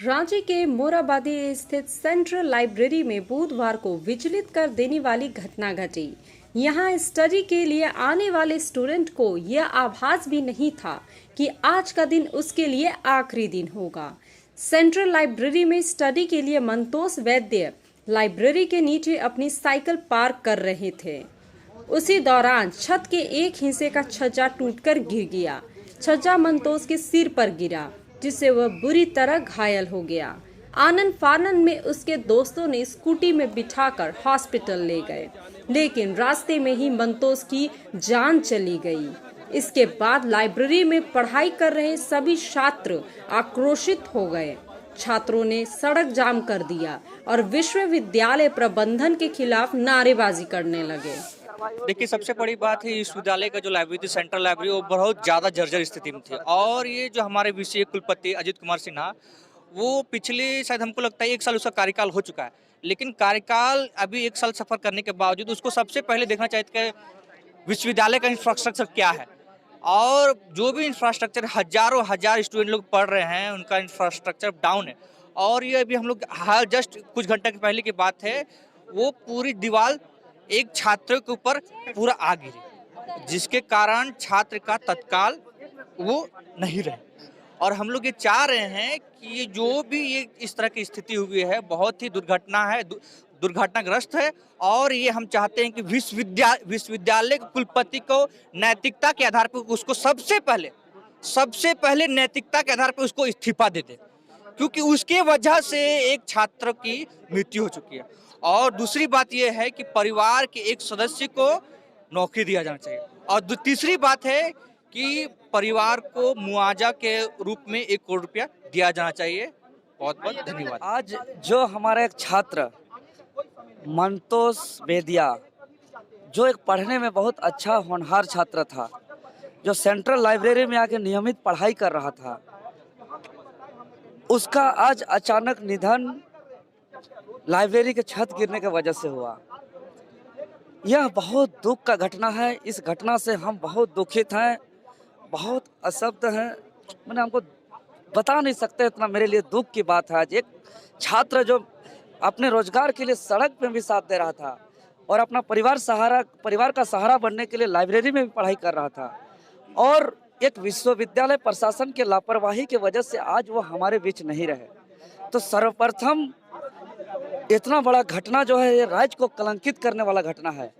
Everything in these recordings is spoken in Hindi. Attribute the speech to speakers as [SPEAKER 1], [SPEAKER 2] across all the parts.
[SPEAKER 1] रांची के मोराबादी स्थित सेंट्रल लाइब्रेरी में बुधवार को विचलित कर देने वाली घटना घटी। यहां स्टडी के लिए आने वाले स्टूडेंट को यह आभास भी नहीं था कि आज का दिन उसके लिए आखिरी दिन होगा। सेंट्रल लाइब्रेरी में स्टडी के लिए मंतोष वैद्य लाइब्रेरी के नीचे अपनी साइकिल पार्क कर रहे थे। उसी दौरान छत के एक हिस्से का छज्जा टूटकर गिर गया। छज्जा मंतोष के सिर पर गिरा, जिससे वह बुरी तरह घायल हो गया। आनन फानन में उसके दोस्तों ने स्कूटी में बिठाकर हॉस्पिटल ले गए, लेकिन रास्ते में ही मंतोष की जान चली गई। इसके बाद लाइब्रेरी में पढ़ाई कर रहे सभी छात्र आक्रोशित हो गए। छात्रों ने सड़क जाम कर दिया और विश्वविद्यालय प्रबंधन के खिलाफ नारेबाजी करने लगे।
[SPEAKER 2] देखिए, सबसे बड़ी बात है विश्वविद्यालय का जो लाइब्रेरी थी, सेंट्रल लाइब्रेरी, वो बहुत ज़्यादा जर्जर स्थिति में थी। और ये जो हमारे विशेष कुलपति अजित कुमार सिन्हा, वो पिछले शायद हमको लगता है 1 साल उसका कार्यकाल हो चुका है, लेकिन कार्यकाल अभी 1 साल सफर करने के बावजूद उसको सबसे पहले देखना चाहिए कि विश्वविद्यालय का इंफ्रास्ट्रक्चर क्या है। और जो भी इंफ्रास्ट्रक्चर, हजारों हजार स्टूडेंट लोग पढ़ रहे हैं, उनका इंफ्रास्ट्रक्चर डाउन है। और ये अभी हम लोग जस्ट कुछ घंटे पहले की बात है, वो पूरी दीवार एक छात्र के ऊपर पूरा आ गिरी, जिसके कारण छात्र का तत्काल वो नहीं रहे। और हम लोग ये चाह रहे हैं कि ये जो भी ये इस तरह की स्थिति हुई है, बहुत ही दुर्घटना है, दुर्घटनाग्रस्त है। और ये हम चाहते हैं कि विश्वविद्यालय के कुलपति को नैतिकता के आधार पर उसको सबसे पहले नैतिकता के आधार पर उसको इस्तीफा दे दे, क्योंकि उसके वजह से एक छात्र की मृत्यु हो चुकी है। और दूसरी बात यह है कि परिवार के एक सदस्य को नौकरी दिया जाना चाहिए। और तीसरी बात है कि परिवार को मुआवजा के रूप में 1 करोड़ रुपया दिया जाना चाहिए। बहुत बहुत धन्यवाद।
[SPEAKER 3] आज जो हमारा एक छात्र मंतोष वेदिया, जो एक पढ़ने में बहुत अच्छा होनहार छात्र था, जो सेंट्रल लाइब्रेरी में आके नियमित पढ़ाई कर रहा था, उसका आज अचानक निधन लाइब्रेरी के छत गिरने की वजह से हुआ। यह बहुत दुख का घटना है। इस घटना से हम बहुत दुखित हैं, बहुत असब्द हैं। मैंने हमको बता नहीं सकते, इतना मेरे लिए दुख की बात है। आज एक छात्र जो अपने रोजगार के लिए सड़क पे भी साथ दे रहा था और अपना परिवार का सहारा बनने के लिए लाइब्रेरी में भी पढ़ाई कर रहा था, और एक विश्वविद्यालय प्रशासन के लापरवाही की वजह से आज वो हमारे बीच नहीं रहे। तो सर्वप्रथम इतना बड़ा घटना जो है, ये राज्य को कलंकित करने वाला घटना है।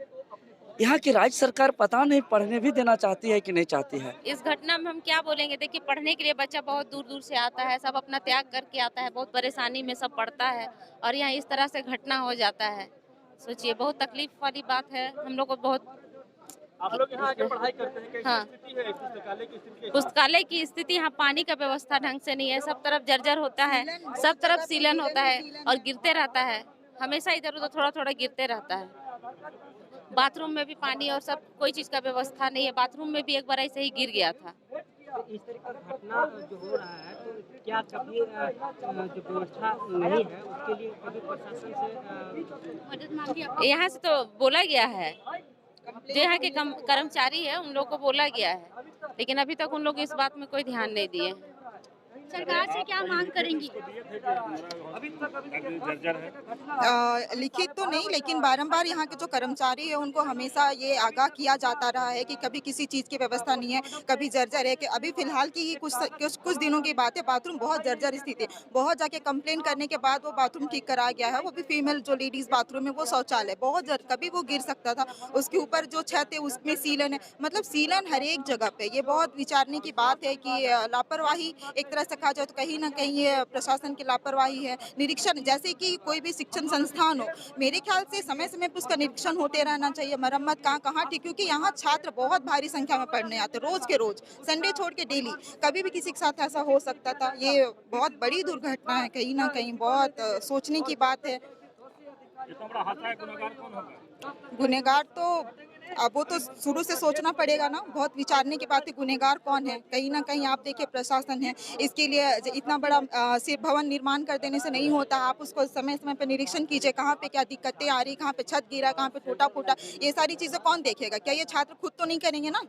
[SPEAKER 3] यहाँ की राज्य सरकार पता नहीं पढ़ने भी देना चाहती है कि नहीं चाहती है।
[SPEAKER 4] इस घटना में हम क्या बोलेंगे? देखिए, पढ़ने के लिए बच्चा बहुत दूर दूर से आता है, सब अपना त्याग करके आता है, बहुत परेशानी में सब पढ़ता है, और यहाँ इस तरह से घटना हो जाता है। सोचिए, बहुत तकलीफ वाली बात है। हम लोग को बहुत,
[SPEAKER 5] आप लोग यहाँ आके पढ़ाई करते हैं, कैसी
[SPEAKER 4] हाँ,
[SPEAKER 5] स्थिति है पुस्तकालय की स्थिति?
[SPEAKER 4] पुस्तकालय की स्थिति, यहाँ पानी का व्यवस्था ढंग से नहीं है, सब तरफ जर्जर होता है, सब तरफ सीलन होता है और गिरते रहता है, हमेशा इधर उधर थोड़ा थोड़ा गिरते रहता है। बाथरूम में भी पानी और सब, कोई चीज का व्यवस्था नहीं है। बाथरूम में भी एक बार ऐसे ही गिर गया था।
[SPEAKER 5] इस तरह का घटना जो हो रहा है, तो क्या कभी जो व्यवस्था नहीं है उसके लिए कभी प्रशासन से मदद मांगी?
[SPEAKER 4] यहाँ से तो बोला गया है, जो यहाँ के कर्मचारी है उन लोग को बोला गया है, लेकिन अभी तक उन लोग इस बात में कोई ध्यान नहीं दिए।
[SPEAKER 6] सरकार से क्या मांग करेंगी?
[SPEAKER 7] लिखित तो नहीं, लेकिन बारंबार यहाँ के जो कर्मचारी है उनको हमेशा ये आगाह किया जाता रहा है कि कभी किसी चीज़ की व्यवस्था नहीं है, कभी जर्जर है। कि अभी फिलहाल की ही कुछ दिनों की बात है, बाथरूम बहुत जर्जर स्थिति है। बहुत जाके कंप्लेन करने के बाद वो बाथरूम ठीक करा गया है। वो भी फीमेल जो लेडीज़ बाथरूम है, वो शौचालय बहुत कभी वो गिर सकता था। उसके ऊपर जो छत है उसमें सीलन है, मतलब सीलन हर एक जगह पे। ये बहुत विचारने की बात है कि लापरवाही एक तरह से कहा जाए तो कहीं ना कहीं ये प्रशासन की लापरवाही है। निरीक्षण, जैसे कि कोई भी शिक्षण संस्थान हो, मेरे ख्याल से समय समय पर उसका निरीक्षण होते रहना चाहिए। मरम्मत कहाँ ठीक, क्योंकि यहाँ छात्र बहुत भारी संख्या में पढ़ने आते, रोज के रोज, संडे छोड़ के डेली। कभी भी किसी के साथ ऐसा हो सकता था। ये बहुत बड़ी दुर्घटना है, कहीं ना कहीं बहुत सोचने की बात है। गुनहगार तो अब वो तो शुरू से सोचना पड़ेगा ना, बहुत विचारने की बात है। गुनहगार कौन है? कहीं ना कहीं आप देखिए, प्रशासन है। इसके लिए इतना बड़ा सिर्फ भवन निर्माण कर देने से नहीं होता। आप उसको समय समय पर निरीक्षण कीजिए, कहाँ पे क्या दिक्कतें आ रही, कहाँ पे छत गिरा, कहाँ पे टूटा फूटा, ये सारी चीजें कौन देखेगा? क्या ये छात्र खुद तो नहीं करेंगे ना?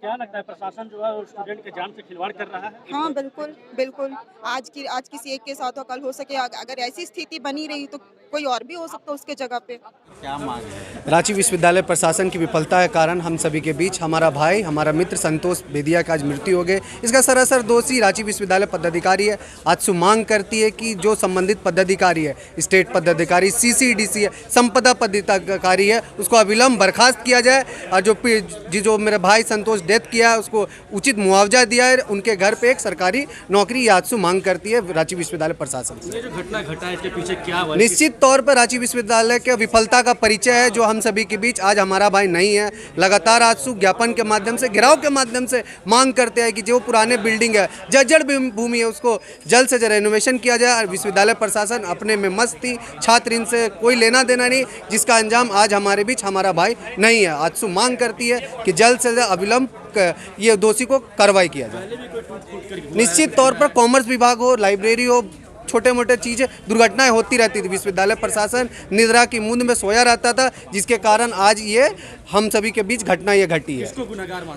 [SPEAKER 5] क्या लगता है प्रशासन जो है वो स्टूडेंट के जान से खिलवाड़ कर रहा है?
[SPEAKER 7] हाँ बिल्कुल बिल्कुल। आज किसी एक के साथ हो, कल हो सके अगर ऐसी स्थिति बनी रही तो कोई और भी हो सकता उसके जगह पे।
[SPEAKER 5] क्या मांग है?
[SPEAKER 8] रांची विश्वविद्यालय प्रशासन की विफलता के कारण हम सभी के बीच हमारा भाई, हमारा मित्र संतोष बेदिया का आज मृत्यु हो गई। इसका सरासर दोषी रांची विश्वविद्यालय पदाधिकारी है। आज मांग करती है कि जो संबंधित पदाधिकारी है, स्टेट पदाधिकारी, CCDC है, संपदा पदाधिकारी है, उसको अविलंब बर्खास्त किया जाए और जो मेरे भाई संतोष डेथ किया है उसको उचित मुआवजा दिया है। उनके घर पे एक सरकारी नौकरी यादसु मांग करती है रांची विश्वविद्यालय प्रशासन से।
[SPEAKER 5] ये जो घटना घटा है इसके पीछे क्या वजह?
[SPEAKER 8] निश्चित तौर पर रांची विश्वविद्यालय के विफलता का परिचय है जो हम सभी के बीच आज हमारा भाई नहीं है। लगातार आजसू ज्ञापन के माध्यम से, घेराव के माध्यम से मांग करते हैं कि जो पुराने बिल्डिंग है, जर्जर भूमि है, उसको जल्द से जल्द रेनोवेशन किया जाए। और विश्वविद्यालय प्रशासन अपने में मस्त थी, छात्र इनसे कोई लेना देना नहीं, जिसका अंजाम आज हमारे बीच हमारा भाई नहीं है। आजसू मांग करती है कि जल्द से जल्द अविलंब ये दोषी को कार्रवाई किया जाए। निश्चित तौर पर कॉमर्स विभाग हो, लाइब्रेरी हो, छोटे मोटे चीज़ें, दुर्घटनाएं होती रहती थी। विश्वविद्यालय प्रशासन निद्रा की मूंद में सोया रहता था, जिसके कारण आज ये हम सभी के बीच घटना ये घटी है।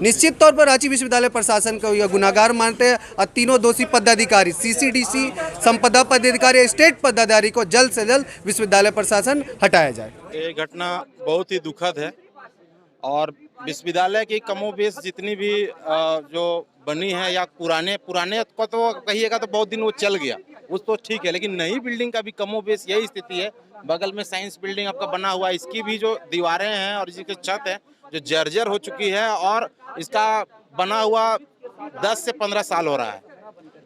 [SPEAKER 8] निश्चित तौर पर रांची विश्वविद्यालय प्रशासन को यह गुनाहगार मानते हैं और तीनों दोषी पदाधिकारी, CCDC, संपदा पदाधिकारी, स्टेट पदाधिकारी को जल्द से जल्द विश्वविद्यालय प्रशासन हटाया जाए।
[SPEAKER 9] ये घटना बहुत ही दुखद है और विश्वविद्यालय की कमोबेश जितनी भी जो बनी है या पुराने को तो कहिएगा तो बहुत दिन वो चल गया, वो तो ठीक है, लेकिन नई बिल्डिंग का भी कमोबेश यही स्थिति है। बगल में साइंस बिल्डिंग आपका बना हुआ है, इसकी भी जो दीवारें हैं और इसकी छत है जो जर्जर हो चुकी है और इसका बना हुआ 10 से 15 साल हो रहा है।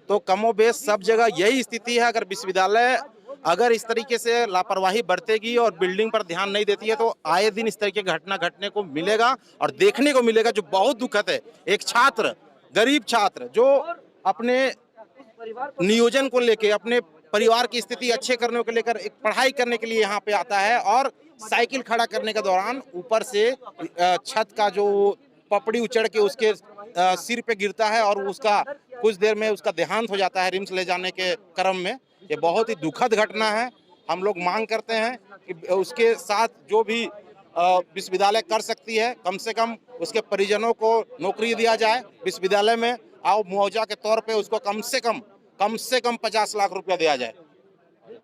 [SPEAKER 9] तो कमोबेश सब जगह यही स्थिति है। अगर विश्वविद्यालय अगर इस तरीके से लापरवाही बरतेगी और बिल्डिंग पर ध्यान नहीं देती है तो आए दिन इस तरीके की घटना घटने को मिलेगा और देखने को मिलेगा, जो बहुत दुखद है। एक छात्र, गरीब छात्र जो अपने नियोजन को लेके, अपने परिवार की स्थिति अच्छे करने को लेकर एक पढ़ाई करने के लिए यहाँ पे आता है और साइकिल खड़ा करने के दौरान ऊपर से छत का जो पपड़ी उचड़ के उसके सिर पे गिरता है और उसका कुछ देर में उसका देहांत हो जाता है रिम्स ले जाने के क्रम में। ये बहुत ही दुखद घटना है। हम लोग मांग करते हैं कि उसके साथ जो भी विश्वविद्यालय कर सकती है, कम से कम उसके परिजनों को नौकरी दिया जाए विश्वविद्यालय में, और मुआवजा के तौर पे उसको कम से कम 50 लाख रुपया दिया जाए।